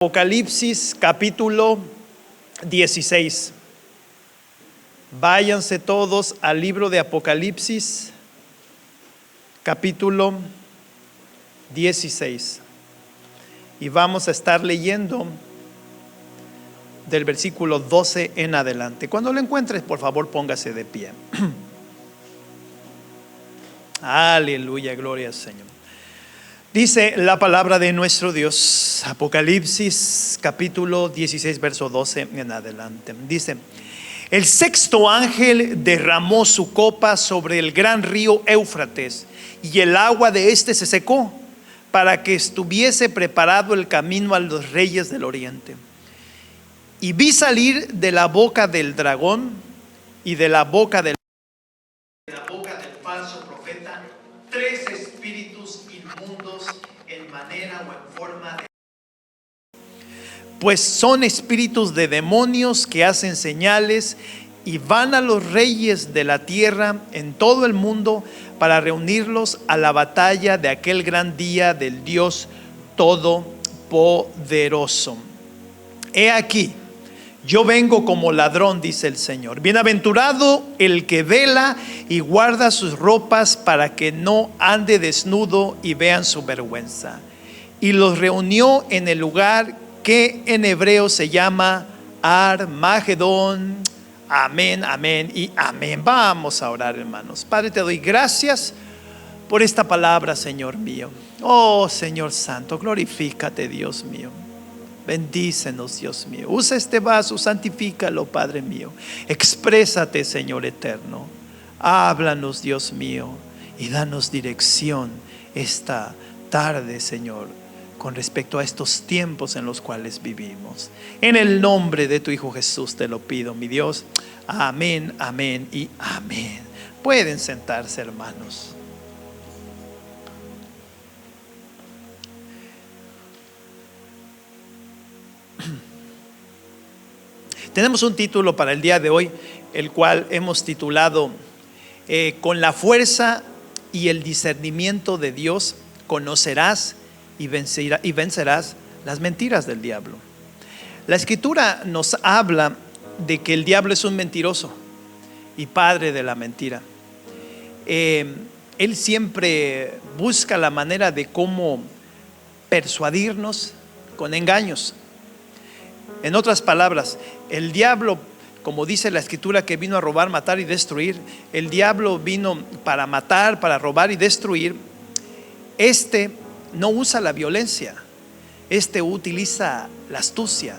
Apocalipsis capítulo 16. Váyanse todos al libro de Apocalipsis capítulo 16. Y vamos a estar leyendo del versículo 12 en adelante. Cuando lo encuentres, por favor, póngase de pie. Aleluya, gloria al Señor. Dice la palabra de nuestro Dios, Apocalipsis capítulo 16, verso 12 en adelante. Dice: el sexto ángel derramó su copa sobre el gran río Éufrates, y el agua de éste se secó, para que estuviese preparado el camino a los reyes del oriente. Y vi salir de la boca del dragón y de la boca del falso profeta tres espíritus inmundos en manera o en forma de... Pues son espíritus de demonios que hacen señales y van a los reyes de la tierra en todo el mundo para reunirlos a la batalla de aquel gran día del Dios Todopoderoso. He aquí, yo vengo como ladrón, dice el Señor. Bienaventurado el que vela y guarda sus ropas para que no ande desnudo y vean su vergüenza. Y los reunió en el lugar que en hebreo se llama Armagedón. Amén, amén y amén. Vamos a orar, hermanos. Padre, te doy gracias por esta palabra, Señor mío. Oh, Señor Santo, glorifícate, Dios mío. Bendícenos, Dios mío. Usa este vaso, santifícalo, Padre mío. Exprésate, Señor eterno. Háblanos, Dios mío, y danos dirección esta tarde, Señor, con respecto a estos tiempos en los cuales vivimos. En el nombre de tu Hijo Jesús te lo pido, mi Dios. Amén, amén y amén. Pueden sentarse, hermanos. Tenemos un título para el día de hoy, el cual hemos titulado con la fuerza y el discernimiento de Dios conocerás y vencerás las mentiras del diablo. La Escritura nos habla de que el diablo es un mentiroso y padre de la mentira. Él siempre busca la manera de cómo persuadirnos con engaños. En otras palabras, el diablo, como dice la Escritura, que vino a robar, matar y destruir, el diablo vino para matar, para robar y destruir. Este no usa la violencia, este utiliza la astucia,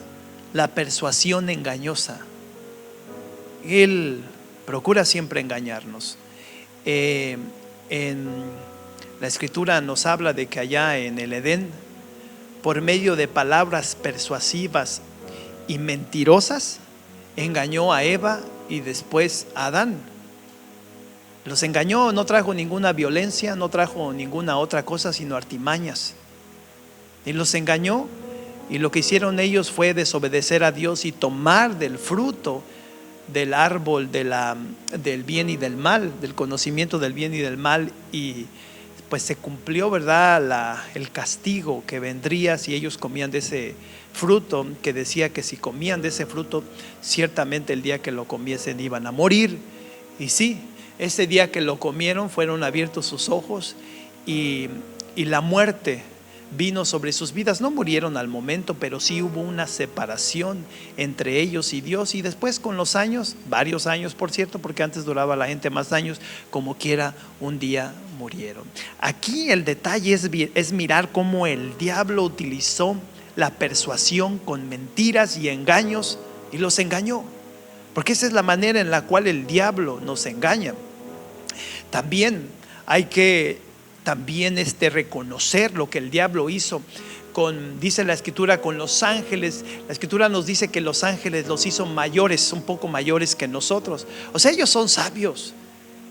la persuasión engañosa. Él procura siempre engañarnos. En la Escritura nos habla de que allá en el Edén, por medio de palabras persuasivas y mentirosas, engañó a Eva y después a Adán. Los engañó, no trajo ninguna violencia, no trajo ninguna otra cosa sino artimañas. Y los engañó, y lo que hicieron ellos fue desobedecer a Dios y tomar del fruto del árbol del bien y del mal, del conocimiento del bien y del mal, y pues se cumplió, ¿verdad?, el castigo que vendría si ellos comían de ese fruto, que decía que si comían de ese fruto, ciertamente el día que lo comiesen iban a morir. Y sí, ese día que lo comieron fueron abiertos sus ojos y la muerte vino sobre sus vidas. No murieron al momento, pero sí hubo una separación entre ellos y Dios. Y después, con los años, varios años por cierto, porque antes duraba la gente más años, como quiera, un día murieron. Aquí el detalle es mirar cómo el diablo utilizó la persuasión con mentiras y engaños y los engañó, porque esa es la manera en la cual el diablo nos engaña. También hay que reconocer lo que el diablo hizo dice la Escritura, con los ángeles. La Escritura nos dice que los ángeles los hizo mayores, un poco mayores que nosotros. O sea, ellos son sabios,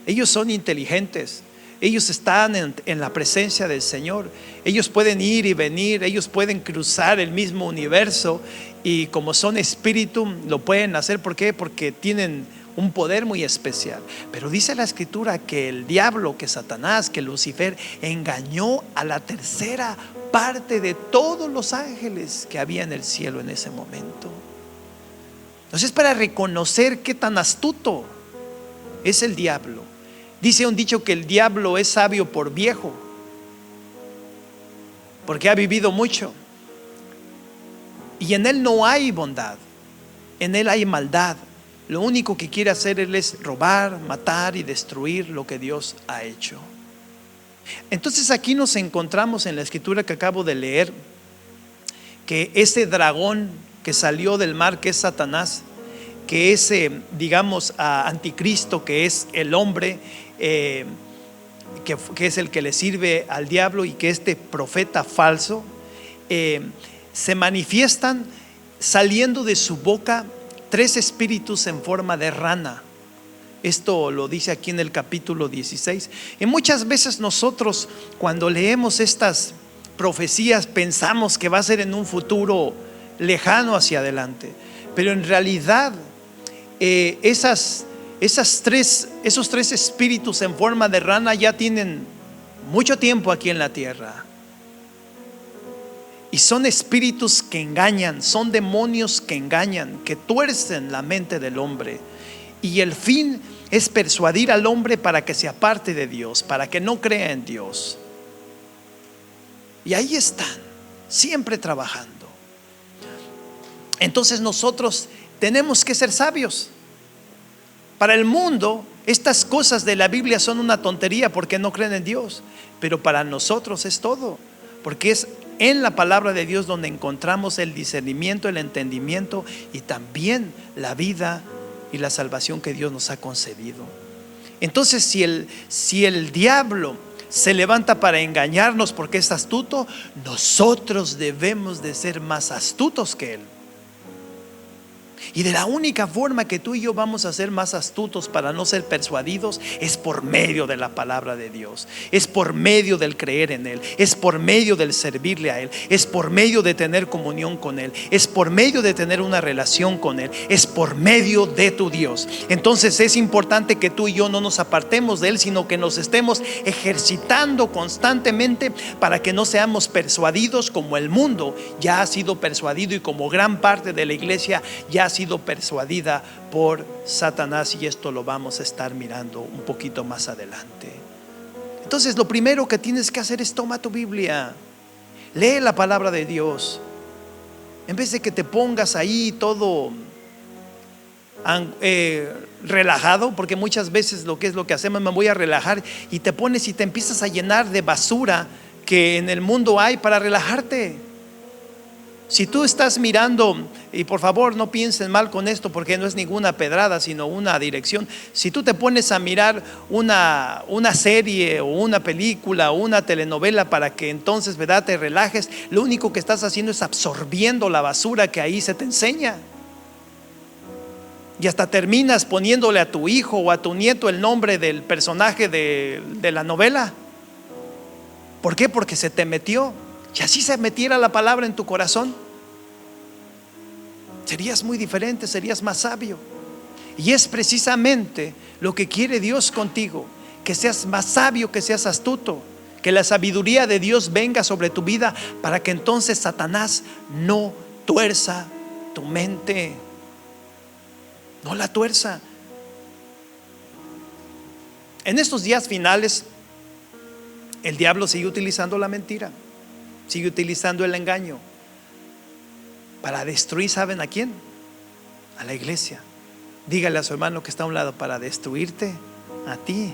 ellos son inteligentes, ellos están en la presencia del Señor. Ellos pueden ir y venir, ellos pueden cruzar el mismo universo, y como son espíritu lo pueden hacer. ¿Por qué? Porque tienen un poder muy especial. Pero dice la escritura que el diablo, que Satanás, que Lucifer engañó a la tercera parte de todos los ángeles que había en el cielo en ese momento. Entonces, para reconocer qué tan astuto es el diablo, dice un dicho que el diablo es sabio por viejo, porque ha vivido mucho. Y en él no hay bondad, en él hay maldad. Lo único que quiere hacer él es robar, matar y destruir lo que Dios ha hecho. Entonces aquí nos encontramos en la escritura que acabo de leer, que ese dragón que salió del mar, que es Satanás, que ese, digamos, anticristo, que es el hombre, que es el que le sirve al diablo, y que este profeta falso, se manifiestan saliendo de su boca 3 espíritus en forma de rana. Esto lo dice aquí en el capítulo 16. Y muchas veces nosotros, cuando leemos estas profecías, pensamos que va a ser en un futuro lejano hacia adelante, pero en realidad esos 3 espíritus en forma de rana ya tienen mucho tiempo aquí en la tierra. Y son espíritus que engañan, son demonios que engañan, que tuercen la mente del hombre. Y el fin es persuadir al hombre para que se aparte de Dios, para que no crea en Dios. Y ahí están, siempre trabajando. Entonces nosotros tenemos que ser sabios. Para el mundo, estas cosas de la Biblia son una tontería porque no creen en Dios. Pero para nosotros es todo, porque es en la palabra de Dios donde encontramos el discernimiento, el entendimiento y también la vida y la salvación que Dios nos ha concedido. Entonces, si el diablo se levanta para engañarnos porque es astuto, nosotros debemos de ser más astutos que él. Y de la única forma que tú y yo vamos a ser más astutos para no ser persuadidos es por medio de la palabra de Dios, es por medio del creer en Él, es por medio del servirle a Él, es por medio de tener comunión con Él, es por medio de tener una relación con Él, es por medio de tu Dios. Entonces es importante que tú y yo no nos apartemos de Él, sino que nos estemos ejercitando constantemente para que no seamos persuadidos como el mundo ya ha sido persuadido y como gran parte de la iglesia ya ha sido persuadida por Satanás, y esto lo vamos a estar mirando un poquito más adelante. Entonces lo primero que tienes que hacer es toma tu Biblia, lee la palabra de Dios, en vez de que te pongas ahí todo relajado, porque muchas veces lo que hacemos, me voy a relajar, y te pones y te empiezas a llenar de basura que en el mundo hay para relajarte. Si tú estás mirando, y por favor no piensen mal con esto porque no es ninguna pedrada sino una dirección, si tú te pones a mirar una serie o una película o una telenovela para que entonces, ¿verdad?, te relajes, lo único que estás haciendo es absorbiendo la basura que ahí se te enseña. Y hasta terminas poniéndole a tu hijo o a tu nieto el nombre del personaje de la novela. ¿Por qué? Porque se te metió. Y así se metiera la palabra en tu corazón, serías muy diferente, serías más sabio. Y es precisamente lo que quiere Dios contigo, que seas más sabio, que seas astuto, que la sabiduría de Dios venga sobre tu vida para que entonces Satanás no tuerza tu mente, no la tuerza. En estos días finales el diablo sigue utilizando la mentira, sigue utilizando el engaño para destruir, ¿saben a quién? A la iglesia. Dígale a su hermano que está a un lado, para destruirte a ti.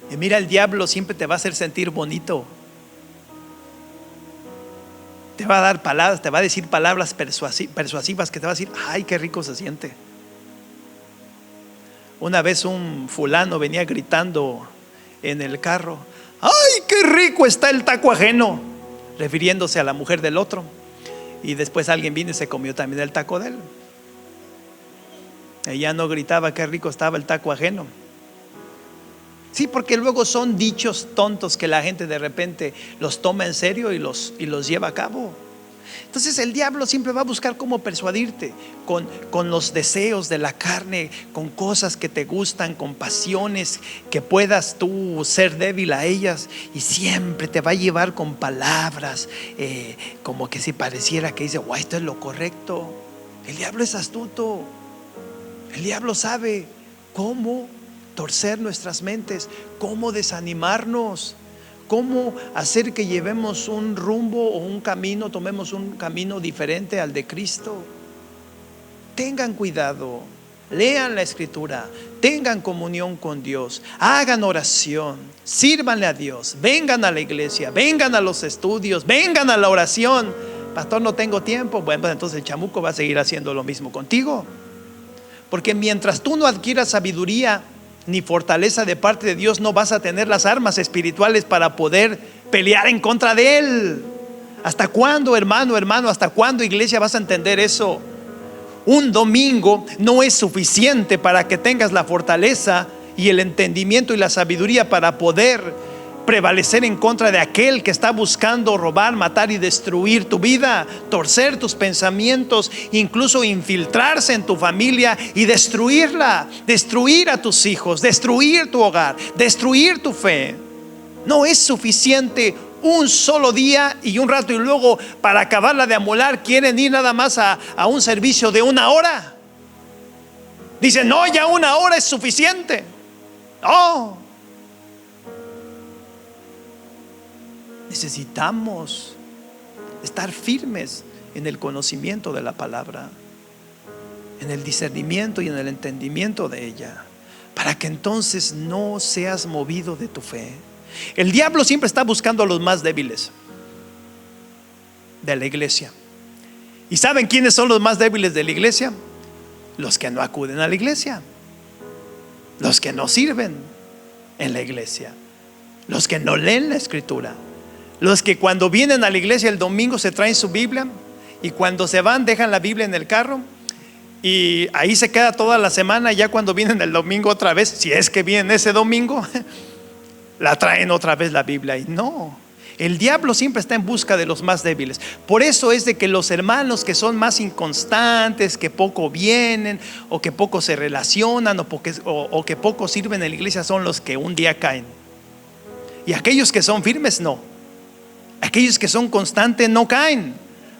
Y mira, el diablo siempre te va a hacer sentir bonito. Te va a dar palabras, te va a decir palabras persuasivas que te va a decir, ay, qué rico se siente. Una vez un fulano venía gritando en el carro, ¡ay, qué rico está el taco ajeno!, refiriéndose a la mujer del otro. Y después alguien vino y se comió también el taco de él. Ella no gritaba qué rico estaba el taco ajeno. Sí, porque luego son dichos tontos que la gente de repente los toma en serio y los lleva a cabo. Entonces el diablo siempre va a buscar cómo persuadirte con los deseos de la carne, con cosas que te gustan, con pasiones que puedas tú ser débil a ellas, y siempre te va a llevar con palabras como que si pareciera que dice, esto es lo correcto. El diablo es astuto. El diablo sabe cómo torcer nuestras mentes, cómo desanimarnos, cómo hacer que llevemos un rumbo o un camino, tomemos un camino diferente al de Cristo. Tengan cuidado, lean la Escritura, tengan comunión con Dios, hagan oración, sírvanle a Dios, vengan a la iglesia, vengan a los estudios, vengan a la oración. Pastor, no tengo tiempo. Bueno, pues entonces el chamuco va a seguir haciendo lo mismo contigo, porque mientras tú no adquieras sabiduría ni fortaleza de parte de Dios, no vas a tener las armas espirituales para poder pelear en contra de Él. ¿Hasta cuándo, hermano? ¿Hasta cuándo, iglesia, vas a entender eso? Un domingo no es suficiente para que tengas la fortaleza y el entendimiento y la sabiduría para poder prevalecer en contra de aquel que está buscando robar, matar y destruir tu vida, torcer tus pensamientos, incluso infiltrarse en tu familia y destruirla, destruir a tus hijos, destruir tu hogar, destruir tu fe. No es suficiente un solo día y un rato, y luego para acabarla de amolar quieren ir nada más a un servicio de 1 hora. Dicen, no, ya 1 hora es suficiente. No. Necesitamos estar firmes en el conocimiento de la palabra, en el discernimiento y en el entendimiento de ella, para que entonces no seas movido de tu fe. El diablo siempre está buscando a los más débiles de la iglesia. ¿Y saben quiénes son los más débiles de la iglesia? Los que no acuden a la iglesia, los que no sirven en la iglesia, los que no leen la Escritura, los que cuando vienen a la iglesia el domingo se traen su Biblia, y cuando se van dejan la Biblia en el carro y ahí se queda toda la semana. Y ya cuando vienen el domingo otra vez, si es que vienen ese domingo, la traen otra vez la Biblia. Y no, el diablo siempre está en busca de los más débiles. Por eso es de que los hermanos que son más inconstantes, que poco vienen o que poco se relacionan o que poco sirven en la iglesia, son los que un día caen. Y aquellos que son firmes, no. Aquellos que son constantes no caen.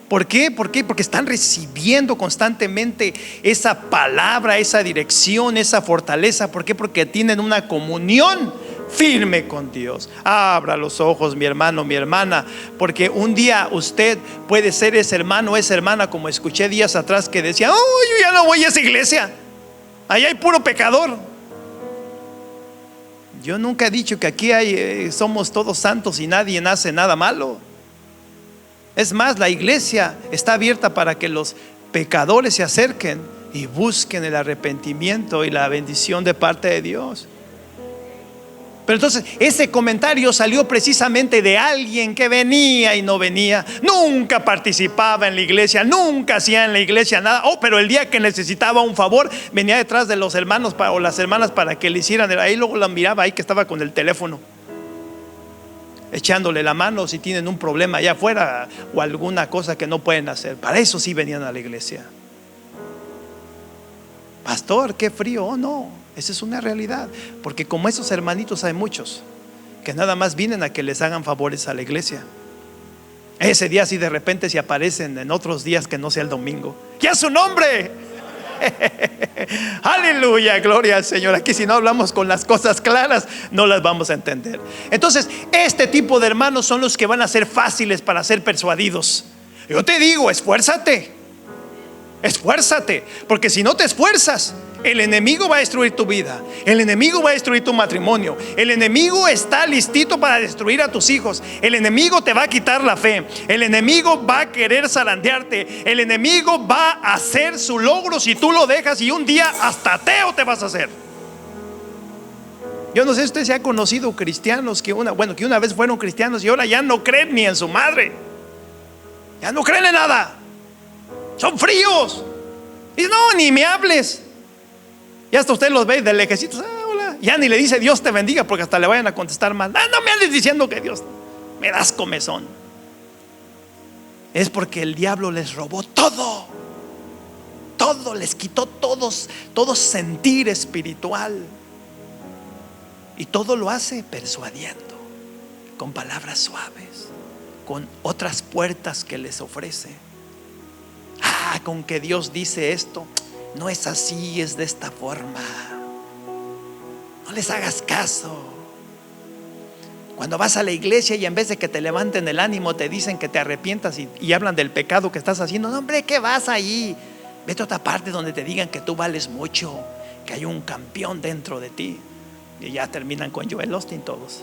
¿Por qué? Porque están recibiendo constantemente esa palabra, esa dirección, esa fortaleza. ¿Por qué? Porque tienen una comunión firme con Dios. Abra los ojos, mi hermano, mi hermana, porque un día usted puede ser ese hermano, esa hermana, como escuché días atrás, que decía, yo ya no voy a esa iglesia, allá hay puro pecador. Yo nunca he dicho que aquí somos todos santos y nadie hace nada malo. Es más, la iglesia está abierta para que los pecadores se acerquen y busquen el arrepentimiento y la bendición de parte de Dios. Pero entonces ese comentario salió precisamente de alguien que venía y no venía, nunca participaba en la iglesia, nunca hacía en la iglesia nada. Pero el día que necesitaba un favor, venía detrás de los hermanos o las hermanas para que le hicieran. Ahí luego la miraba ahí que estaba con el teléfono, echándole la mano si tienen un problema allá afuera o alguna cosa que no pueden hacer. Para eso sí venían a la iglesia. Pastor, qué frío. Oh, no, esa es una realidad. Porque como esos hermanitos hay muchos que nada más vienen a que les hagan favores a la iglesia. Ese día sí de repente se aparecen en otros días que no sea el domingo. ¡Ya su nombre! Aleluya, gloria al Señor. Aquí si no hablamos con las cosas claras, no las vamos a entender. Entonces este tipo de hermanos son los que van a ser fáciles para ser persuadidos. Yo te digo, esfuérzate, porque si no te esfuerzas, el enemigo va a destruir tu vida, el enemigo va a destruir tu matrimonio, el enemigo está listito para destruir a tus hijos, el enemigo te va a quitar la fe, el enemigo va a querer zarandearte, el enemigo va a hacer su logro si tú lo dejas, y un día hasta ateo te vas a hacer. Yo no sé si usted se ha conocido cristianos que una vez fueron cristianos y ahora ya no creen ni en su madre, ya no creen en nada, son fríos. Y no, ni me hables. Y hasta usted los ve de lejecitos, hola. Ya ni le dice Dios te bendiga, porque hasta le vayan a contestar mal. No me andes diciendo que Dios, me das comezón. es porque el diablo les robó todo. Todo, les quitó todo sentir espiritual. Y todo lo hace persuadiendo, con palabras suaves, con otras puertas que les ofrece. Con que Dios dice esto, no es así, es de esta forma. No les hagas caso. Cuando vas a la iglesia y en vez de que te levanten el ánimo, te dicen que te arrepientas y hablan del pecado que estás haciendo. No, hombre, ¿qué vas ahí? Vete a otra parte donde te digan que tú vales mucho, que hay un campeón dentro de ti. Y ya terminan con Joel Osteen todos.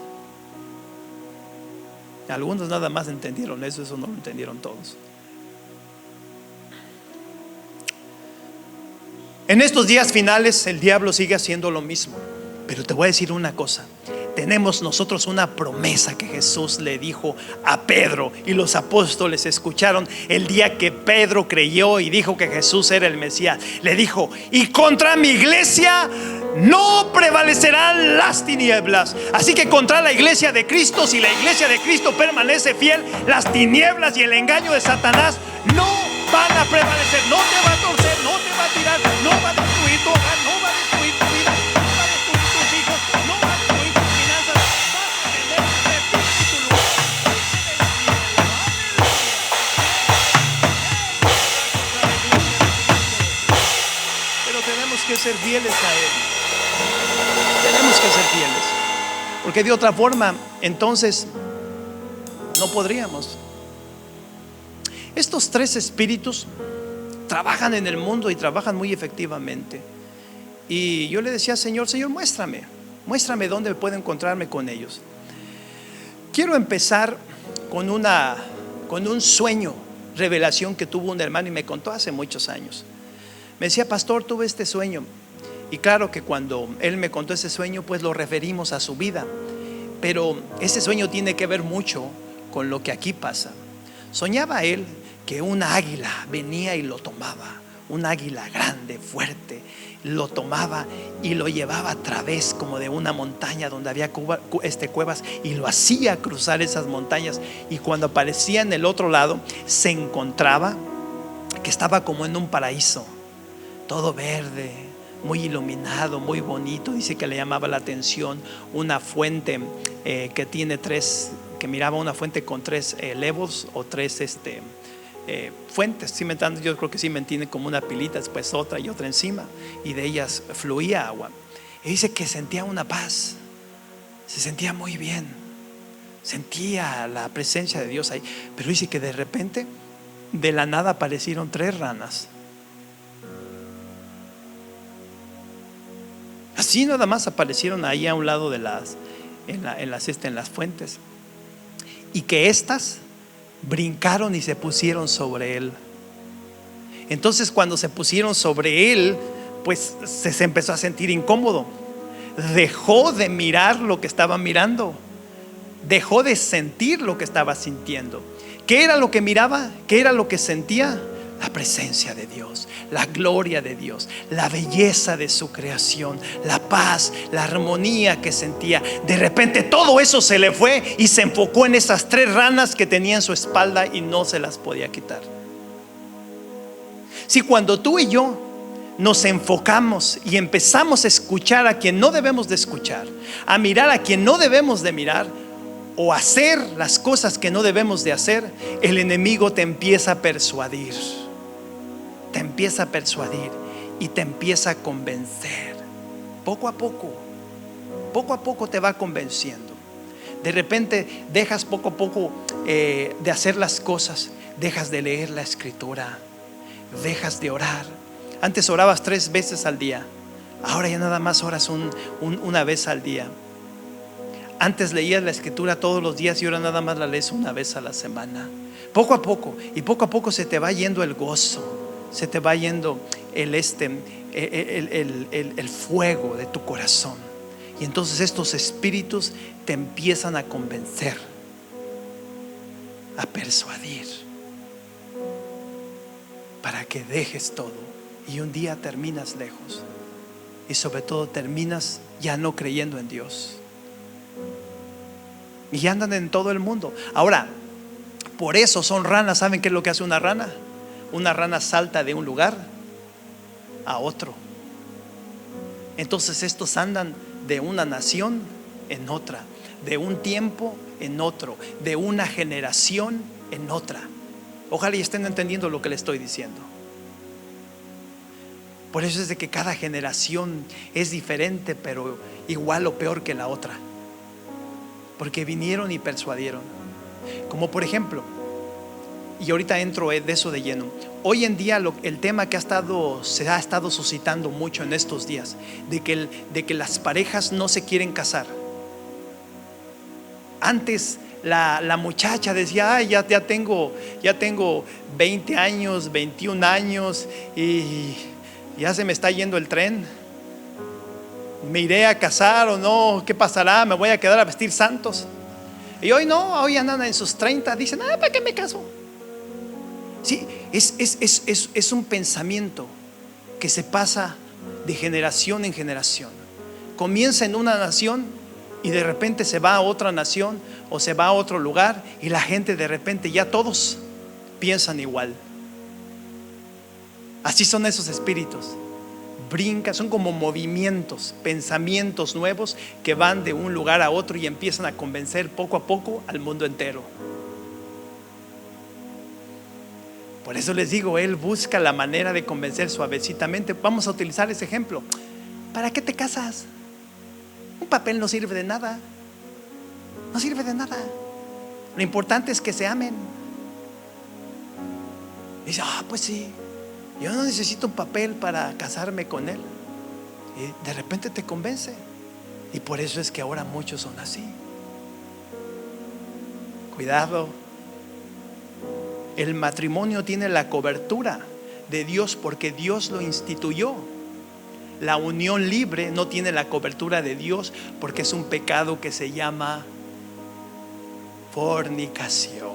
Algunos nada más entendieron eso no lo entendieron todos. En estos días finales el diablo sigue haciendo lo mismo. Pero te voy a decir una cosa. Tenemos nosotros una promesa que Jesús le dijo a Pedro, y los apóstoles escucharon el día que Pedro creyó y dijo que Jesús era el Mesías. Le dijo: y contra mi iglesia no prevalecerán las tinieblas. Así que contra la iglesia de Cristo, si la iglesia de Cristo permanece fiel, las tinieblas y el engaño de Satanás no van a prevalecer. No te va a torcer, no te va a tirar, no va a destruir tu hogar, no va a destruir tu vida, no va a destruir tus hijos, no va a destruir tus finanzas. Vas a tener refugio en tu lugar. Pero tenemos que ser fieles a Él. Tenemos que ser fieles, porque de otra forma entonces no podríamos. Estos tres espíritus trabajan en el mundo y trabajan muy efectivamente. Y yo le decía: Señor, muéstrame dónde puedo encontrarme con ellos. Quiero empezar con un sueño, revelación que tuvo un hermano y me contó hace muchos años. Me decía: pastor, tuve este sueño. Y claro que cuando él me contó ese sueño, pues lo referimos a su vida. Pero ese sueño tiene que ver mucho con lo que aquí pasa. Soñaba él que una águila venía y lo tomaba. Un águila grande, fuerte, lo tomaba y lo llevaba a través como de una montaña donde había cuevas, y lo hacía cruzar esas montañas. Y cuando aparecía en el otro lado, se encontraba que estaba como en un paraíso, todo verde, muy iluminado, muy bonito. Dice que le llamaba la atención una fuente que tiene que miraba una fuente con tres levels o tres fuentes. ¿Sí me entienden? Yo creo que sí me entienden, como una pilita, después otra y otra encima, y de ellas fluía agua. Y dice que sentía una paz, se sentía muy bien, sentía la presencia de Dios ahí. Pero dice que de repente, de la nada, aparecieron tres ranas. Así nada más aparecieron ahí a un lado de en las fuentes, y que estas brincaron y se pusieron sobre él. Entonces cuando se pusieron sobre él, pues se empezó a sentir incómodo. Dejó de mirar lo que estaba mirando, dejó de sentir lo que estaba sintiendo. ¿Qué era lo que miraba? ¿Qué era lo que sentía? La presencia de Dios, la gloria de Dios, la belleza de su creación, la paz, la armonía que sentía. De repente todo eso se le fue y se enfocó en esas tres ranas que tenía en su espalda y no se las podía quitar. Si cuando tú y yo nos enfocamos y empezamos a escuchar a quien no debemos de escuchar, a mirar a quien no debemos de mirar, o hacer las cosas que no debemos de hacer, el enemigo te empieza a persuadir. Te empieza a persuadir y te empieza a convencer. Poco a poco te va convenciendo. De repente dejas poco a poco de hacer las cosas, dejas de leer la escritura, dejas de orar. Antes orabas 3 veces al día, ahora ya nada más oras una vez al día. Antes leías la escritura todos los días y ahora nada más la lees una vez a la semana. Poco a poco se te va yendo el gozo, se te va yendo el fuego de tu corazón. Y entonces estos espíritus te empiezan a convencer, a persuadir, para que dejes todo. Y un día terminas lejos, y sobre todo terminas ya no creyendo en Dios. Y andan en todo el mundo. Ahora, Por eso son ranas. ¿Saben qué es lo que hace una rana? Una rana salta de un lugar a otro. Entonces estos andan de una nación en otra, de un tiempo en otro, de una generación en otra. Ojalá y estén entendiendo lo que les estoy diciendo. Por eso es de que cada generación es diferente, pero igual o peor que la otra, porque vinieron y persuadieron. Como por ejemplo, y ahorita entro de eso de lleno. Hoy en día el tema que se ha estado suscitando mucho en estos días, de que las parejas no se quieren casar. Antes la muchacha decía: ay, ya tengo 20 años, 21 años y ya se me está yendo el tren. ¿Me iré a casar o no? ¿Qué pasará? ¿Me voy a quedar a vestir santos? Y hoy no, hoy andan en sus 30, dicen: ¿para qué me caso? Sí, es un pensamiento que se pasa de generación en generación. Comienza en una nación y de repente se va a otra nación o se va a otro lugar, y la gente de repente ya todos piensan igual. Así son esos espíritus. Brincan, son como movimientos, pensamientos nuevos que van de un lugar a otro y empiezan a convencer poco a poco al mundo entero. Por eso les digo, él busca la manera de convencer suavecitamente. Vamos a utilizar ese ejemplo. ¿Para qué te casas? Un papel no sirve de nada. No sirve de nada. Lo importante es que se amen. Y dice: pues sí, yo no necesito un papel para casarme con él. Y de repente te convence. Y por eso es que ahora muchos son así. Cuidado. El matrimonio tiene la cobertura de Dios porque Dios lo instituyó. La unión libre no tiene la cobertura de Dios porque es un pecado que se llama fornicación.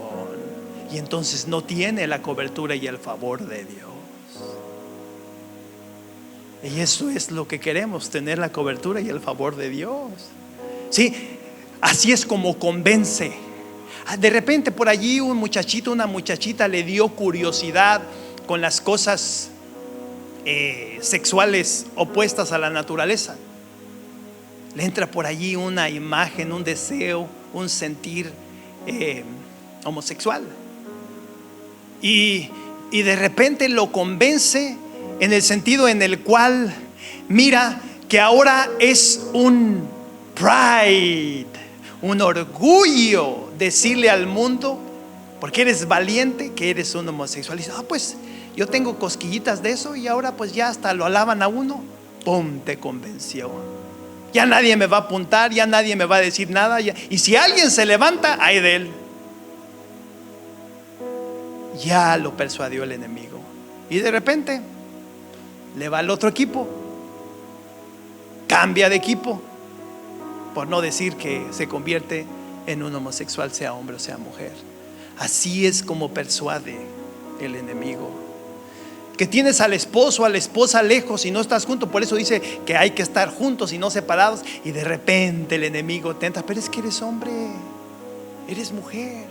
Y entonces no tiene la cobertura y el favor de Dios. Y eso es lo que queremos, tener la cobertura y el favor de Dios. Sí, así es como convence. De repente por allí un muchachito, una muchachita le dio curiosidad con las cosas sexuales opuestas a la naturaleza. Le entra por allí una imagen, un deseo, un sentir homosexual. Y de repente lo convence en el sentido en el cual mira que ahora es un pride, un orgullo decirle al mundo, porque eres valiente, que eres un homosexual. Y dice: pues yo tengo cosquillitas de eso, y ahora pues ya hasta lo alaban a uno. ¡Pum! Te convenció. Ya nadie me va a apuntar, ya nadie me va a decir nada, y si alguien se levanta, ay de él. Ya lo persuadió el enemigo. Y de repente le va al otro equipo, cambia de equipo, por no decir que se convierte en un homosexual, sea hombre o sea mujer. Así es como persuade el enemigo. Que tienes al esposo, a la esposa lejos y no estás juntos. Por eso dice que hay que estar juntos y no separados. Y de repente el enemigo tenta: pero es que eres hombre, eres mujer,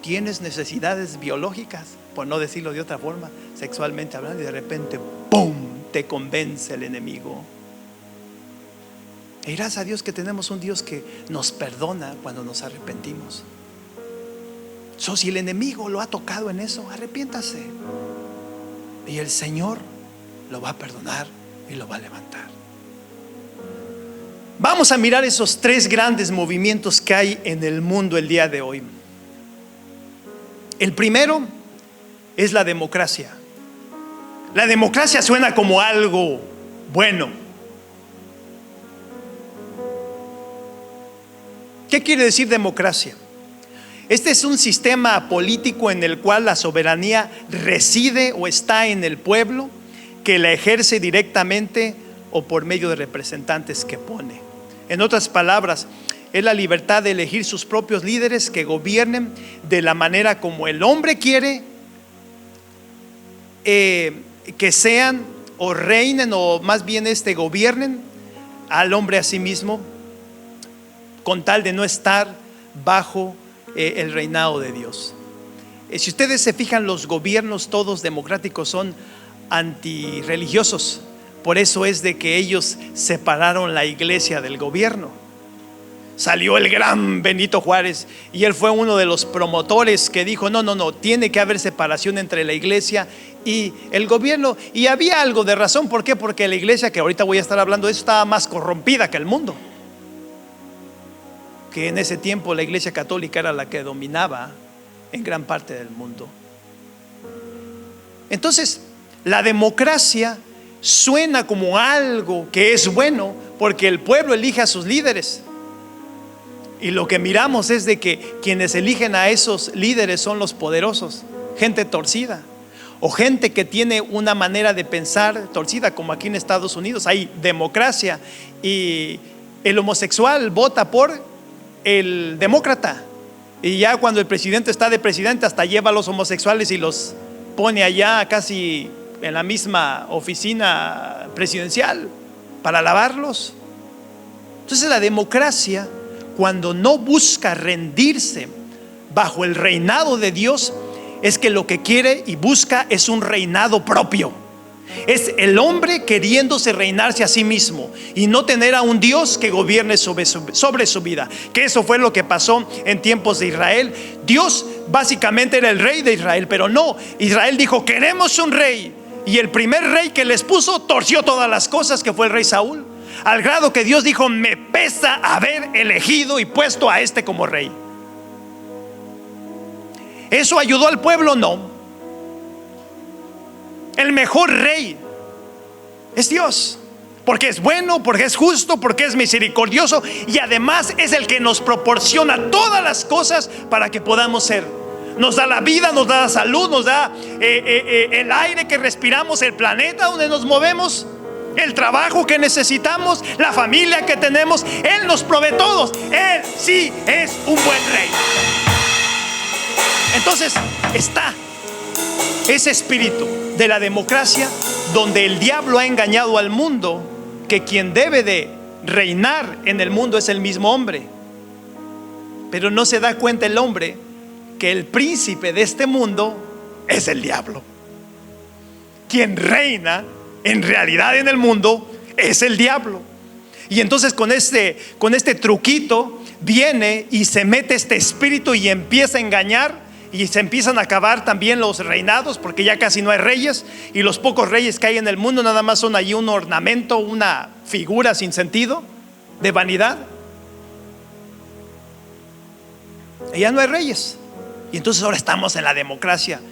tienes necesidades biológicas, por no decirlo de otra forma, sexualmente hablando. Y de repente ¡pum! Te convence el enemigo. Y gracias a Dios que tenemos un Dios que nos perdona cuando nos arrepentimos. Si el enemigo lo ha tocado en eso, arrepiéntase, y el Señor lo va a perdonar y lo va a levantar. Vamos a mirar esos tres grandes movimientos que hay en el mundo el día de hoy. El primero es la democracia. La democracia suena como algo bueno. ¿Qué quiere decir democracia? Este es un sistema político en el cual la soberanía reside o está en el pueblo, que la ejerce directamente o por medio de representantes que pone. En otras palabras, es la libertad de elegir sus propios líderes que gobiernen de la manera como el hombre quiere que sean, o reinen, o más bien gobiernen al hombre a sí mismo, con tal de no estar bajo el reinado de Dios. Si ustedes se fijan, los gobiernos todos democráticos son antirreligiosos. Por eso es de que ellos separaron la iglesia del gobierno. Salió el gran Benito Juárez y él fue uno de los promotores que dijo: no, tiene que haber separación entre la iglesia y el gobierno. Y había algo de razón. ¿Por qué? Porque la iglesia, que ahorita voy a estar hablando de eso, estaba más corrompida que el mundo. Que en ese tiempo la iglesia católica era la que dominaba en gran parte del mundo. Entonces, la democracia suena como algo que es bueno porque el pueblo elige a sus líderes. Y lo que miramos es de que quienes eligen a esos líderes son los poderosos, gente torcida, o gente que tiene una manera de pensar torcida, como aquí en Estados Unidos hay democracia y el homosexual vota por el demócrata. Y ya cuando el presidente está de presidente, hasta lleva a los homosexuales y los pone allá casi en la misma oficina presidencial para lavarlos. Entonces la democracia, cuando no busca rendirse bajo el reinado de Dios, es que lo que quiere y busca es un reinado propio. Es el hombre queriéndose reinarse a sí mismo y no tener a un Dios que gobierne sobre su vida. Que eso fue lo que pasó en tiempos de Israel. Dios básicamente era el rey de Israel, pero no, Israel dijo: queremos un rey. Y el primer rey que les puso torció todas las cosas, que fue el rey Saúl, al grado que Dios dijo: me pesa haber elegido y puesto a este como rey. ¿Eso ayudó al pueblo? No. El mejor rey es Dios, porque es bueno, porque es justo, porque es misericordioso y además es el que nos proporciona todas las cosas para que podamos ser. Nos da la vida, nos da la salud, nos da el aire que respiramos, el planeta donde nos movemos, el trabajo que necesitamos, la familia que tenemos. Él nos provee todos. Él sí es un buen rey. Entonces está ese espíritu de la democracia, donde el diablo ha engañado al mundo que quien debe de reinar en el mundo es el mismo hombre. Pero no se da cuenta el hombre que el príncipe de este mundo es el diablo. Quien reina en realidad en el mundo es el diablo. Y entonces con este truquito viene y se mete este espíritu y empieza a engañar. Y se empiezan a acabar también los reinados, porque ya casi no hay reyes. Y los pocos reyes que hay en el mundo nada más son allí un ornamento, una figura sin sentido, de vanidad. Y ya no hay reyes. Y entonces ahora estamos en la democracia,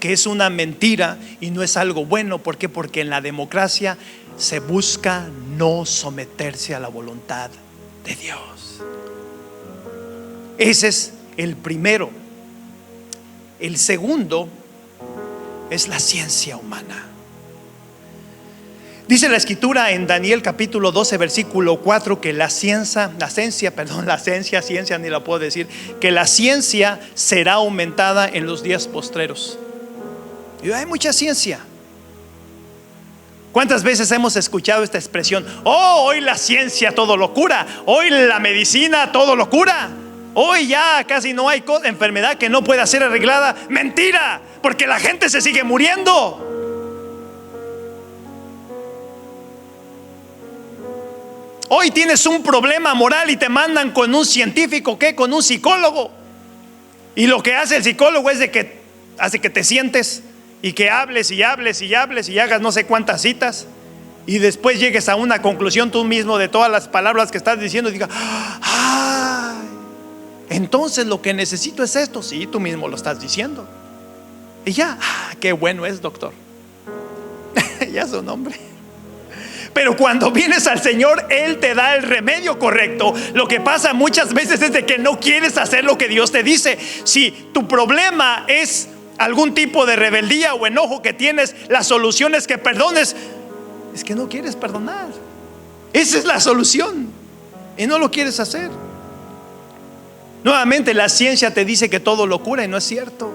que es una mentira y no es algo bueno. ¿Por qué? Porque en la democracia se busca no someterse a la voluntad de Dios. Ese es el primero. El segundo es la ciencia humana. Dice la escritura en Daniel capítulo 12 versículo 4 que la ciencia ni la puedo decir, que la ciencia será aumentada en los días postreros. Y hay mucha ciencia. ¿Cuántas veces hemos escuchado esta expresión? Hoy la ciencia todo lo cura, hoy la medicina todo lo cura, hoy ya casi no hay enfermedad que no pueda ser arreglada. Mentira, porque la gente se sigue muriendo. Hoy tienes un problema moral y te mandan con un científico, ¿qué? Con un psicólogo. Y lo que hace el psicólogo es de que hace que te sientes y que hables y hables y hables y hagas no sé cuántas citas y después llegues a una conclusión tú mismo de todas las palabras que estás diciendo y digas: ¡ay! Entonces lo que necesito es esto. Sí, tú mismo lo estás diciendo. Y ya, qué bueno es, doctor. Ya es un hombre. Pero cuando vienes al Señor, Él te da el remedio correcto. Lo que pasa muchas veces es de que no quieres hacer lo que Dios te dice. Si tu problema es algún tipo de rebeldía o enojo que tienes, la solución es que perdones. Es que no quieres perdonar. Esa es la solución y no lo quieres hacer. Nuevamente la ciencia te dice que todo lo cura y no es cierto.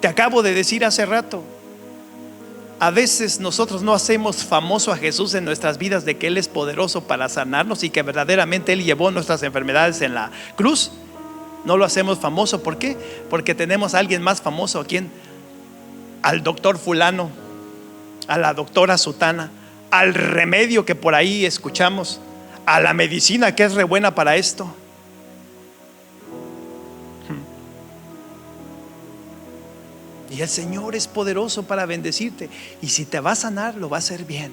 Te acabo de decir hace rato, a veces nosotros no hacemos famoso a Jesús en nuestras vidas de que Él es poderoso para sanarnos y que verdaderamente Él llevó nuestras enfermedades en la cruz. No lo hacemos famoso. ¿Por qué? Porque tenemos a alguien más famoso. ¿A quién? Al doctor fulano, a la doctora sutana, al remedio que por ahí escuchamos, a la medicina que es re buena para esto. Y el Señor es poderoso para bendecirte. Y si te va a sanar, lo va a hacer bien.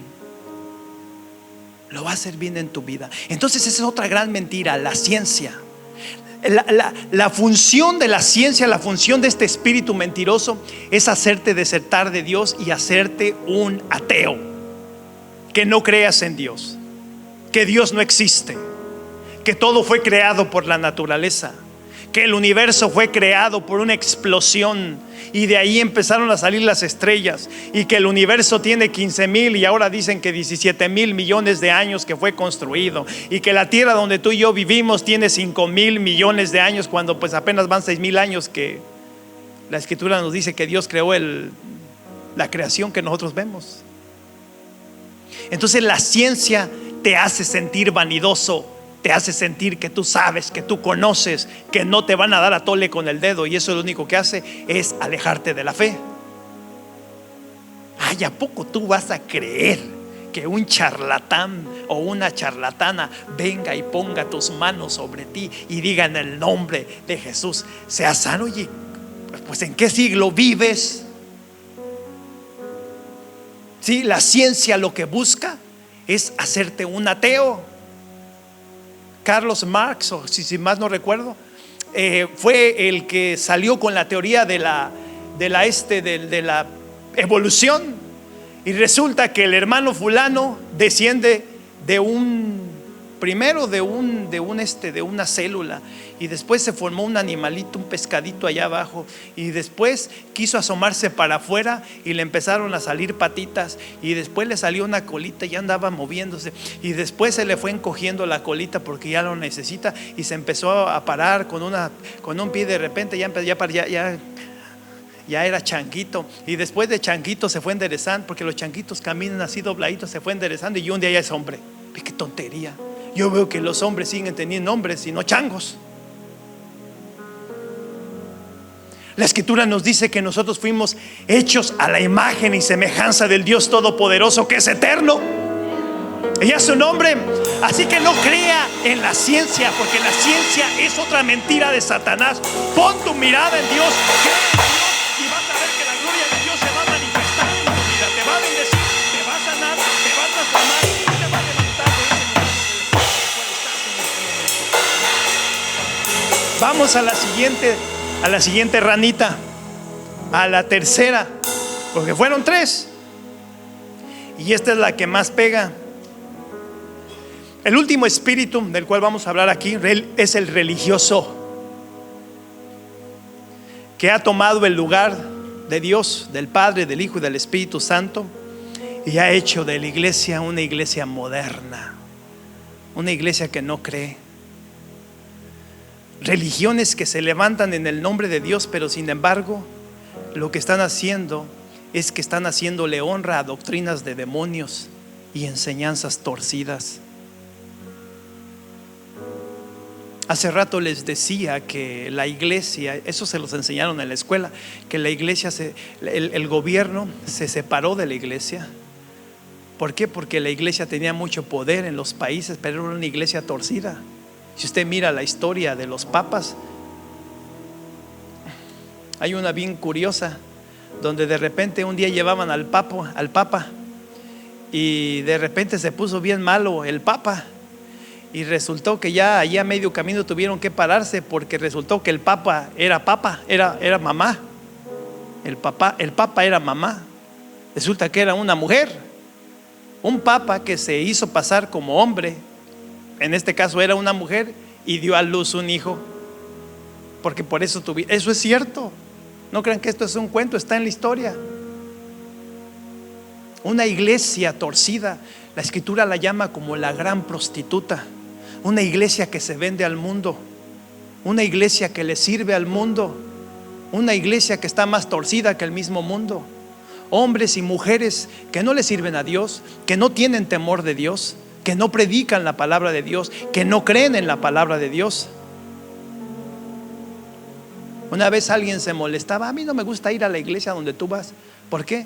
Lo va a hacer bien en tu vida. Entonces esa es otra gran mentira, la ciencia. La función de la ciencia, la función de este espíritu mentiroso es hacerte desertar de Dios y hacerte un ateo. Que no creas en Dios, que Dios no existe, que todo fue creado por la naturaleza, que el universo fue creado por una explosión y de ahí empezaron a salir las estrellas, y que el universo tiene 15,000 y ahora dicen que 17,000 millones de años que fue construido, y que la tierra donde tú y yo vivimos tiene 5,000 millones de años, cuando pues apenas van 6,000 años que la escritura nos dice que Dios creó la creación que nosotros vemos. Entonces la ciencia te hace sentir vanidoso, te hace sentir que tú sabes, que tú conoces, que no te van a dar a tole con el dedo, y eso lo único que hace es alejarte de la fe. Ay, ¿a poco tú vas a creer que un charlatán o una charlatana venga y ponga tus manos sobre ti y diga en el nombre de Jesús, seas sano? Oye, pues ¿en qué siglo vives? Sí, la ciencia lo que busca es hacerte un ateo. Carlos Marx, o si más no recuerdo, fue el que salió con la teoría de la evolución, y resulta que el hermano fulano desciende de una célula, y después se formó un animalito, un pescadito allá abajo, y después quiso asomarse para afuera y le empezaron a salir patitas, y después le salió una colita y ya andaba moviéndose, y después se le fue encogiendo la colita porque ya lo necesita, y se empezó a parar con un pie, de repente ya era changuito, y después de changuito se fue enderezando, porque los changuitos caminan así dobladitos, se fue enderezando, y un día ya es hombre. ¡Qué tontería! Yo veo que los hombres siguen teniendo nombres y no changos. La escritura nos dice que nosotros fuimos hechos a la imagen y semejanza del Dios Todopoderoso, que es eterno, y a su nombre. Así que no crea en la ciencia, porque la ciencia es otra mentira de Satanás. Pon tu mirada en Dios, cree en Dios, y vas a ver que la gloria de Dios se va a manifestar en tu vida. Te va a bendecir, te va a sanar, te va a transformar y te va a levantar de ese lugar en el cual estás en este momento. Vamos a la siguiente ranita, a la tercera, porque fueron 3, y esta es la que más pega. El último espíritu del cual vamos a hablar aquí es el religioso, que ha tomado el lugar de Dios, del Padre, del Hijo y del Espíritu Santo, y ha hecho de la iglesia una iglesia moderna, una iglesia que no cree. Religiones que se levantan en el nombre de Dios, pero sin embargo lo que están haciendo es que están haciéndole honra a doctrinas de demonios y enseñanzas torcidas. Hace rato les decía que la iglesia, eso se los enseñaron en la escuela, que la iglesia, el gobierno se separó de la iglesia. ¿Por qué? Porque la iglesia tenía mucho poder en los países, pero era una iglesia torcida. Si usted mira la historia de los papas, hay una bien curiosa, donde de repente un día llevaban al papa, y de repente se puso bien malo el papa, y resultó que ya allá a medio camino tuvieron que pararse, porque resultó que el papa era mamá. El papa era mamá. Resulta que era una mujer, un papa que se hizo pasar como hombre. En este caso era una mujer, y dio a luz un hijo, porque por eso eso es cierto. No crean que esto es un cuento, está en la historia. Una iglesia torcida, la escritura la llama como la gran prostituta. Una iglesia que se vende al mundo, una iglesia que le sirve al mundo, una iglesia que está más torcida que el mismo mundo. Hombres y mujeres que no le sirven a Dios, que no tienen temor de Dios, que no predican la palabra de Dios, que no creen en la palabra de Dios. Una vez alguien se molestaba: a mí no me gusta ir a la iglesia donde tú vas. ¿Por qué?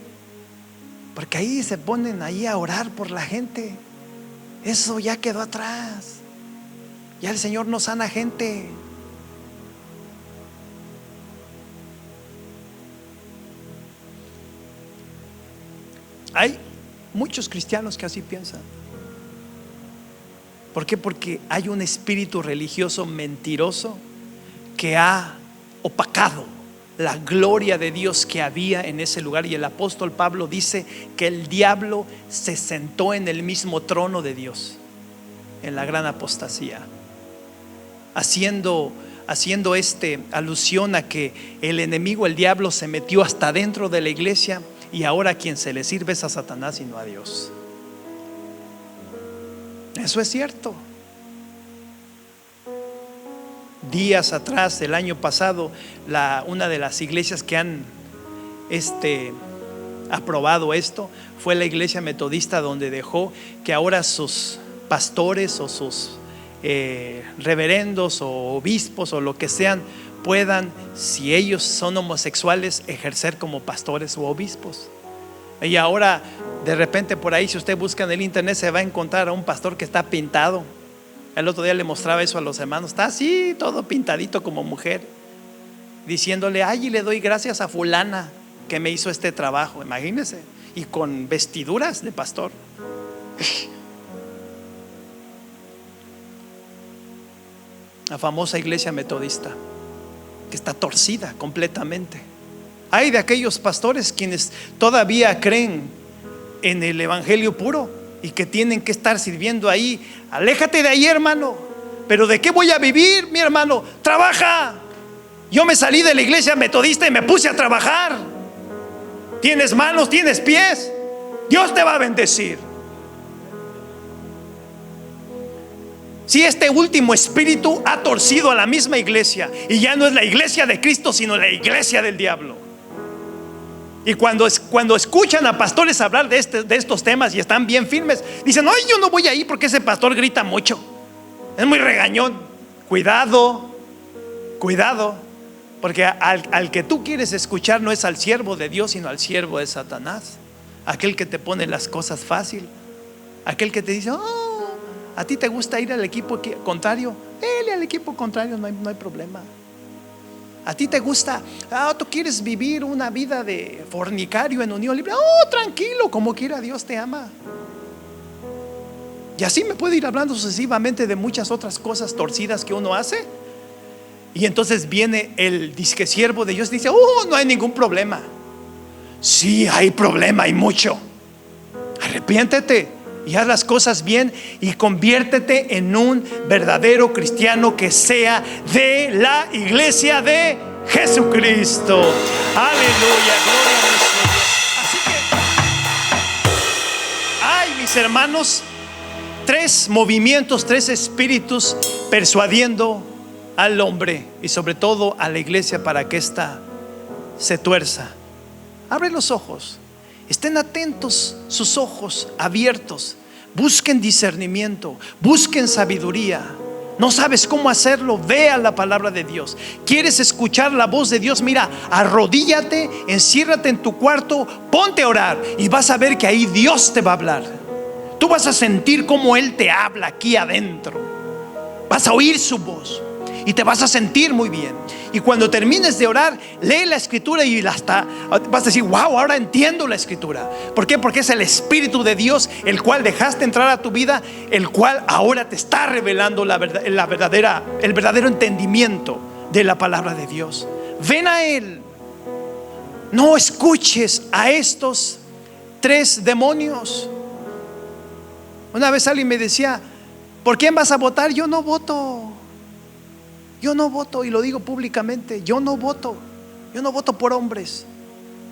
Porque ahí se ponen ahí a orar por la gente. Eso ya quedó atrás. Ya el Señor no sana gente. Hay muchos cristianos que así piensan. ¿Por qué? Porque hay un espíritu religioso mentiroso que ha opacado la gloria de Dios que había en ese lugar. Y el apóstol Pablo dice que el diablo se sentó en el mismo trono de Dios en la gran apostasía, haciendo alusión a que el enemigo, el diablo, se metió hasta dentro de la iglesia, y ahora quien se le sirve es a Satanás y no a Dios. Eso es cierto. Días atrás, el año pasado, una de las iglesias que han aprobado esto fue la iglesia metodista, donde dejó que ahora sus pastores o sus reverendos o obispos o lo que sean puedan, si ellos son homosexuales, ejercer como pastores o obispos. Y ahora de repente por ahí, si usted busca en el internet, se va a encontrar a un pastor que está pintado. El otro día le mostraba eso a los hermanos, está así todo pintadito como mujer, diciéndole: ay, y le doy gracias a fulana que me hizo este trabajo. Imagínense, y con vestiduras de pastor. La famosa iglesia metodista, que está torcida completamente. Hay de aquellos pastores quienes todavía creen en el evangelio puro y que tienen que estar sirviendo ahí. Aléjate de ahí, hermano. ¿Pero de qué voy a vivir, mi hermano? Trabaja. Yo me salí de la iglesia metodista y me puse a trabajar. Tienes manos, tienes pies, Dios te va a bendecir. Si este último espíritu ha torcido a la misma iglesia, y ya no es la iglesia de Cristo, sino la iglesia del diablo. Y cuando escuchan a pastores hablar de estos temas y están bien firmes, dicen: ay, yo no voy ahí porque ese pastor grita mucho, es muy regañón. Cuidado, porque al que tú quieres escuchar no es al siervo de Dios, sino al siervo de Satanás. Aquel que te pone las cosas fácil, aquel que te dice: oh, ¿a ti te gusta ir al equipo contrario? Dele al equipo contrario, no hay problema. ¿A ti te gusta? ¿Tú quieres vivir una vida de fornicario en unión libre? Oh, tranquilo, como quiera, Dios te ama. Y así me puedo ir hablando sucesivamente de muchas otras cosas torcidas que uno hace. Y entonces viene el disque siervo de Dios y dice: no hay ningún problema. Sí, hay problema, hay mucho. Arrepiéntete y haz las cosas bien y conviértete en un verdadero cristiano que sea de la iglesia de Jesucristo. Aleluya, gloria a nuestro Dios. Así que hay, mis hermanos, 3 movimientos, 3 espíritus persuadiendo al hombre y sobre todo a la iglesia para que ésta se tuerza. Abre los ojos. Estén atentos, sus ojos abiertos. Busquen discernimiento, busquen sabiduría. No sabes cómo hacerlo, vea la palabra de Dios. ¿Quieres escuchar la voz de Dios? Mira, arrodíllate, enciérrate en tu cuarto, ponte a orar y vas a ver que ahí Dios te va a hablar. Tú vas a sentir cómo Él te habla aquí adentro. Vas a oír su voz y te vas a sentir muy bien. Y cuando termines de orar, lee la escritura y vas a decir: wow, ahora entiendo la escritura. ¿Por qué? Porque es el Espíritu de Dios el cual dejaste entrar a tu vida, el cual ahora te está revelando el verdadero entendimiento de la palabra de Dios. Ven a Él. No escuches a estos 3 demonios. Una vez alguien me decía: ¿por quién vas a votar? Yo no voto, y lo digo públicamente. Yo no voto por hombres,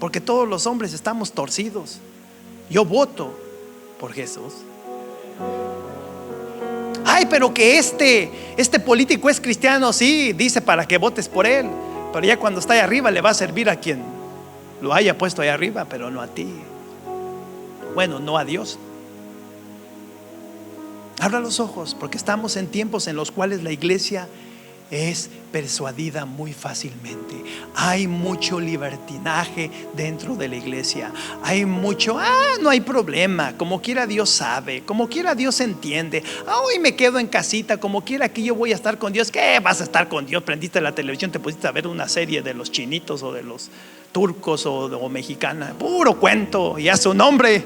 porque todos los hombres estamos torcidos. Yo voto por Jesús. Ay, pero que este político es cristiano. Sí, dice para que votes por él, pero ya cuando está ahí arriba le va a servir a quien lo haya puesto ahí arriba, pero no a ti. Bueno, no a Dios. Abra los ojos, porque estamos en tiempos en los cuales la iglesia es persuadida muy fácilmente. Hay mucho libertinaje dentro de la iglesia. Hay mucho, no hay problema, como quiera Dios sabe, como quiera Dios entiende. Hoy me quedo en casita, como quiera aquí yo voy a estar con Dios. ¿Qué vas a estar con Dios? Prendiste la televisión, te pusiste a ver una serie de los chinitos o de los turcos o mexicana. Puro cuento, y a su nombre.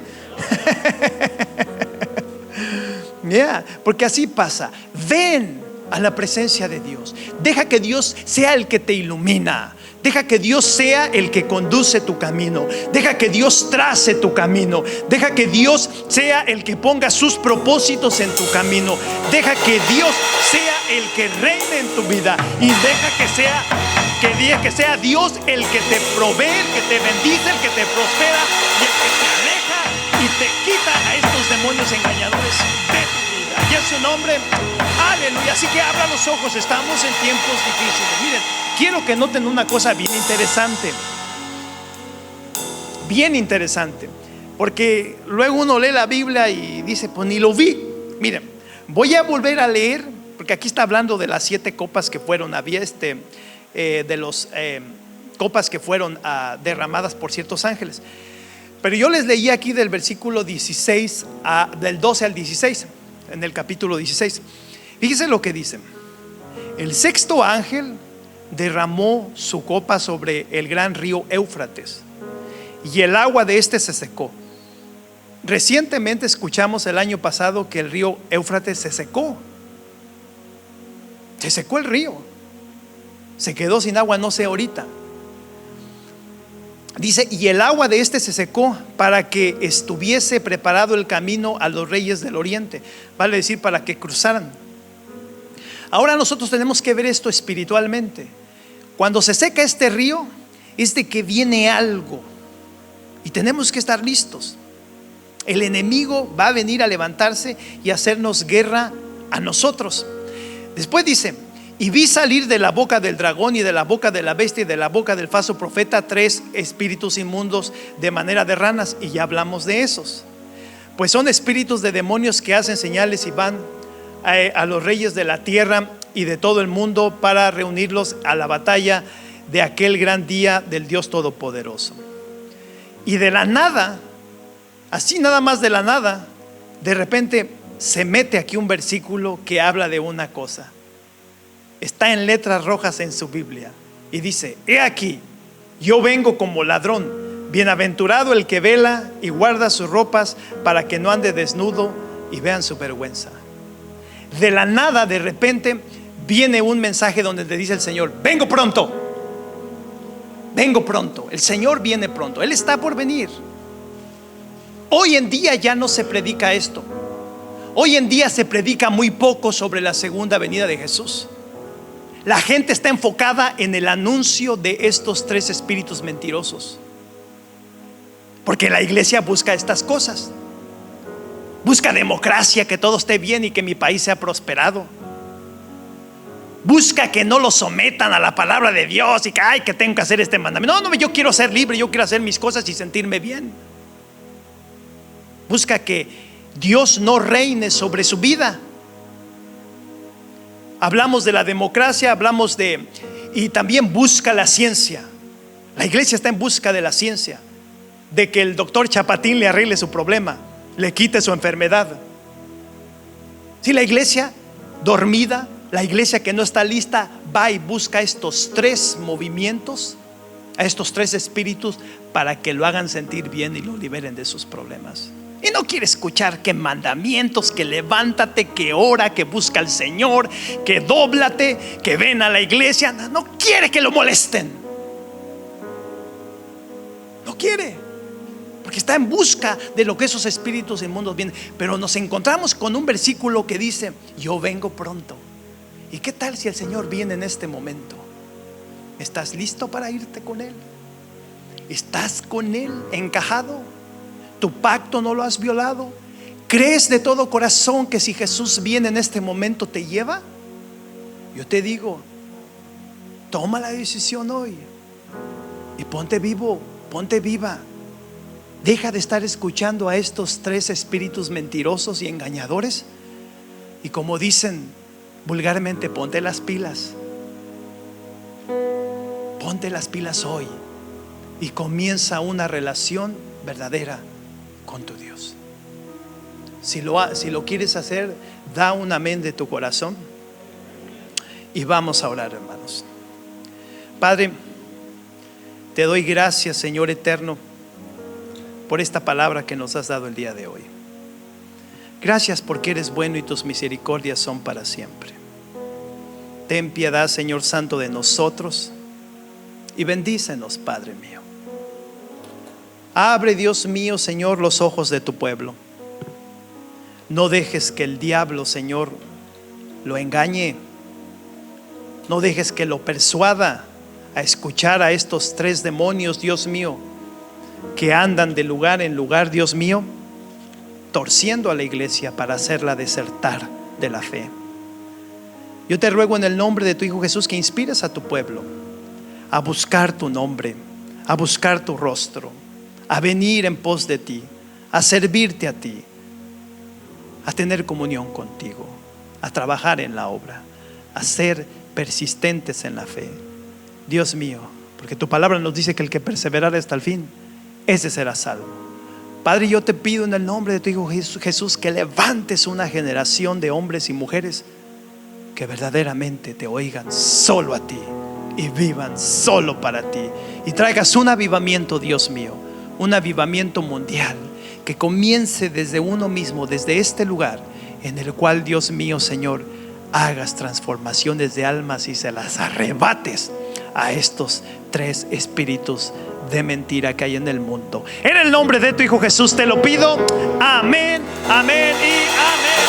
Porque así pasa. Ven a la presencia de Dios. Deja que Dios sea el que te ilumina. Deja que Dios sea el que conduce tu camino. Deja que Dios trace tu camino. Deja que Dios sea el que ponga sus propósitos en tu camino. Deja que Dios sea el que reine en tu vida. Y deja que sea Dios el que te provee, el que te bendice, el que te prospera y el que te aleja y te quita a estos demonios engañadores de tu vida. Y en su nombre, aleluya. Así que abra los ojos, estamos en tiempos difíciles. Miren, quiero que noten una cosa bien interesante. Bien interesante. Porque luego uno lee la Biblia y dice, pues ni lo vi. Miren, voy a volver a leer, porque aquí está hablando de las 7 copas que fueron. Había de los copas que fueron derramadas por ciertos ángeles. Pero yo les leí aquí del versículo 16 del 12 al 16, en el capítulo 16. Fíjense lo que dice: el sexto ángel derramó su copa sobre el gran río Éufrates, y el agua de este se secó. Recientemente escuchamos el año pasado que el río Éufrates se secó. Se secó el río, se quedó sin agua, no sé ahorita. Dice, y el agua de este se secó para que estuviese preparado el camino a los reyes del oriente, vale decir, para que cruzaran. Ahora nosotros tenemos que ver esto espiritualmente. Cuando se seca este río, es de que viene algo, y tenemos que estar listos. El enemigo va a venir a levantarse y hacernos guerra a nosotros. Después dice, y vi salir de la boca del dragón y de la boca de la bestia y de la boca del falso profeta 3 espíritus inmundos de manera de ranas. Y ya hablamos de esos. Pues son espíritus de demonios que hacen señales y van a los reyes de la tierra y de todo el mundo para reunirlos a la batalla de aquel gran día del Dios Todopoderoso. Y de la nada, así nada más de la nada, de repente se mete aquí un versículo que habla de una cosa. Está en letras rojas en su Biblia y dice, he aquí, yo vengo como ladrón. Bienaventurado el que vela y guarda sus ropas para que no ande desnudo y vean su vergüenza. De la nada, de repente, viene un mensaje donde te dice el Señor, vengo pronto. Vengo pronto. El Señor viene pronto. Él está por venir. Hoy en día ya no se predica esto. Hoy en día se predica muy poco sobre la segunda venida de Jesús. La gente está enfocada en el anuncio de estos 3 espíritus mentirosos, porque la iglesia busca estas cosas. Busca democracia, que todo esté bien y que mi país sea prosperado. Busca que no lo sometan a la palabra de Dios y que tengo que hacer este mandamiento. No, yo quiero ser libre, yo quiero hacer mis cosas y sentirme bien. Busca que Dios no reine sobre su vida. Hablamos de la democracia, y también busca la ciencia. La iglesia está en busca de la ciencia, de que el doctor Chapatín le arregle su problema, le quite su enfermedad. Si la iglesia dormida, la iglesia que no está lista, va y busca estos 3 movimientos, a estos 3 espíritus, para que lo hagan sentir bien y lo liberen de sus problemas. Y no quiere escuchar que mandamientos, que levántate, que ora, que busca al Señor, que dóblate, que ven a la iglesia. No quiere que lo molesten. No quiere, porque está en busca de lo que esos espíritus inmundos vienen. Pero nos encontramos con un versículo que dice, yo vengo pronto. ¿Y qué tal si el Señor viene en este momento? ¿Estás listo para irte con Él? ¿Estás con Él encajado? ¿Tu pacto no lo has violado? ¿Crees de todo corazón que si Jesús viene en este momento te lleva? Yo te digo, toma la decisión hoy y ponte vivo, ponte viva. Deja de estar escuchando a estos 3 espíritus mentirosos y engañadores. Y como dicen vulgarmente, ponte las pilas. Ponte las pilas hoy y comienza una relación verdadera con tu Dios. Si lo quieres hacer, da un amén de tu corazón y vamos a orar, hermanos. Padre, te doy gracias, Señor eterno, por esta palabra que nos has dado el día de hoy. Gracias porque eres bueno y tus misericordias son para siempre. Ten piedad, Señor Santo, de nosotros y bendícenos, Padre mío. Abre, Dios mío, Señor, los ojos de tu pueblo. No dejes que el diablo, Señor, lo engañe. No dejes que lo persuada a escuchar a estos 3 demonios, Dios mío, que andan de lugar en lugar, Dios mío, torciendo a la iglesia para hacerla desertar de la fe. Yo te ruego en el nombre de tu Hijo Jesús que inspires a tu pueblo a buscar tu nombre, a buscar tu rostro, a venir en pos de ti, a servirte a ti, a tener comunión contigo, a trabajar en la obra, a ser persistentes en la fe. Dios mío, porque tu palabra nos dice que el que perseverara hasta el fin, ese será salvo. Padre, yo te pido en el nombre de tu Hijo Jesús que levantes una generación de hombres y mujeres que verdaderamente te oigan solo a ti y vivan solo para ti, y traigas un avivamiento, Dios mío, un avivamiento mundial que comience desde uno mismo, desde este lugar en el cual, Dios mío, Señor, hagas transformaciones de almas y se las arrebates a estos 3 espíritus de mentira que hay en el mundo. En el nombre de tu Hijo Jesús te lo pido. Amén, amén y amén.